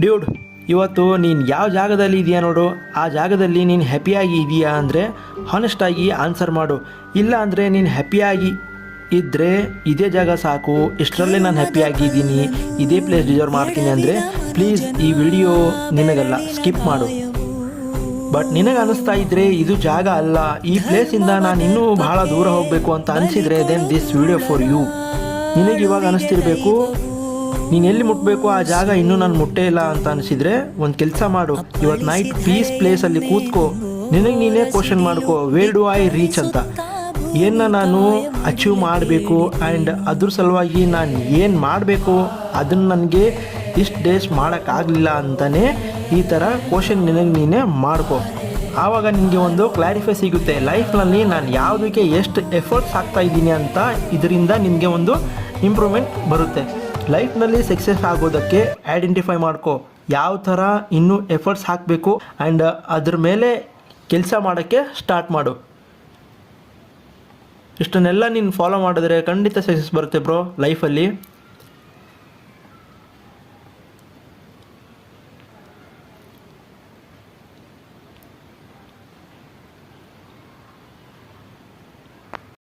Dude, ಇವತ್ತು ನೀನು ಯಾವ ಜಾಗದಲ್ಲಿ ಇದೆಯಾ ನೋಡು, ಆ ಜಾಗದಲ್ಲಿ ನೀನು ಹ್ಯಾಪಿಯಾಗಿ ಇದೆಯಾ ಅಂದರೆ ಹಾನೆಸ್ಟಾಗಿ ಆನ್ಸರ್ ಮಾಡು. ಇಲ್ಲ ಅಂದರೆ ನೀನು ಹ್ಯಾಪಿಯಾಗಿ ಇದ್ದರೆ ಇದೇ ಜಾಗ ಸಾಕು, ಇಷ್ಟರಲ್ಲೇ ನಾನು ಹ್ಯಾಪಿಯಾಗಿದ್ದೀನಿ, ಇದೇ ಪ್ಲೇಸ್ ಡಿಸರ್ವ್ ಮಾಡ್ತೀನಿ ಅಂದರೆ ಪ್ಲೀಸ್ ಈ ವಿಡಿಯೋ ನಿನಗಲ್ಲ, ಸ್ಕಿಪ್ ಮಾಡು. ಬಟ್ ನಿನಗೆ ಅನಿಸ್ತಾ ಇದ್ದರೆ ಇದು ಜಾಗ ಅಲ್ಲ, ಈ ಪ್ಲೇಸಿಂದ ನಾನು ಇನ್ನೂ ಬಹಳ ದೂರ ಹೋಗಬೇಕು ಅಂತ ಅನಿಸಿದರೆ then this video for you. ನಿನಗೆ ಇವಾಗ ಅನಿಸ್ತಿರ್ಬೇಕು ನೀನು ಎಲ್ಲಿ ಮುಟ್ಟಬೇಕು ಆ ಜಾಗ ಇನ್ನೂ ನಾನು ಮುಟ್ಟೇ ಇಲ್ಲ ಅಂತ ಅನಿಸಿದರೆ ಒಂದು ಕೆಲಸ ಮಾಡು, ಇವತ್ತು ನೈಟ್ ಪೀಸ್ ಪ್ಲೇಸಲ್ಲಿ ಕೂತ್ಕೋ, ನಿನಗೆ ನೀನೇ ಕ್ವಶನ್ ಮಾಡ್ಕೋ, ವೇರ್ ಡು ಐ ರೀಚ್ ಅಂತ. ಏನನ್ನ ನಾನು ಅಚೀವ್ ಮಾಡಬೇಕು ಆ್ಯಂಡ್ ಅದ್ರ ಸಲುವಾಗಿ ನಾನು ಏನು ಮಾಡಬೇಕು ಅದನ್ನು ನನಗೆ ಇಷ್ಟು ಡೇಸ್ ಮಾಡೋಕ್ಕಾಗಲಿಲ್ಲ ಅಂತಲೇ ಈ ಥರ ಕ್ವಶನ್ ನಿನಗೆ ನೀನೇ ಮಾಡ್ಕೋ. ಆವಾಗ ನಿನಗೆ ಒಂದು ಕ್ಲಾರಿಫೈ ಸಿಗುತ್ತೆ, ಲೈಫ್ನಲ್ಲಿ ನಾನು ಯಾವುದಕ್ಕೆ ಎಷ್ಟು ಎಫರ್ಟ್ಸ್ ಹಾಕ್ತಾಯಿದ್ದೀನಿ ಅಂತ. ಇದರಿಂದ ನಿನಗೆ ಒಂದು ಇಂಪ್ರೂವ್ಮೆಂಟ್ ಬರುತ್ತೆ. ಲೈಫ್ನಲ್ಲಿ ಸಕ್ಸಸ್ ಆಗೋದಕ್ಕೆ ಐಡೆಂಟಿಫೈ ಮಾಡ್ಕೋ, ಯಾವ ಥರ ಇನ್ನೂ ಎಫರ್ಟ್ಸ್ ಹಾಕಬೇಕು ಆ್ಯಂಡ್ ಅದ್ರ ಮೇಲೆ ಕೆಲಸ ಮಾಡೋಕ್ಕೆ ಸ್ಟಾರ್ಟ್ ಮಾಡು. ಇಷ್ಟನ್ನೆಲ್ಲ ನೀನು ಫಾಲೋ ಮಾಡಿದ್ರೆ ಖಂಡಿತ ಸಕ್ಸಸ್ ಬರುತ್ತೆ ಬ್ರೋ ಲೈಫಲ್ಲಿ.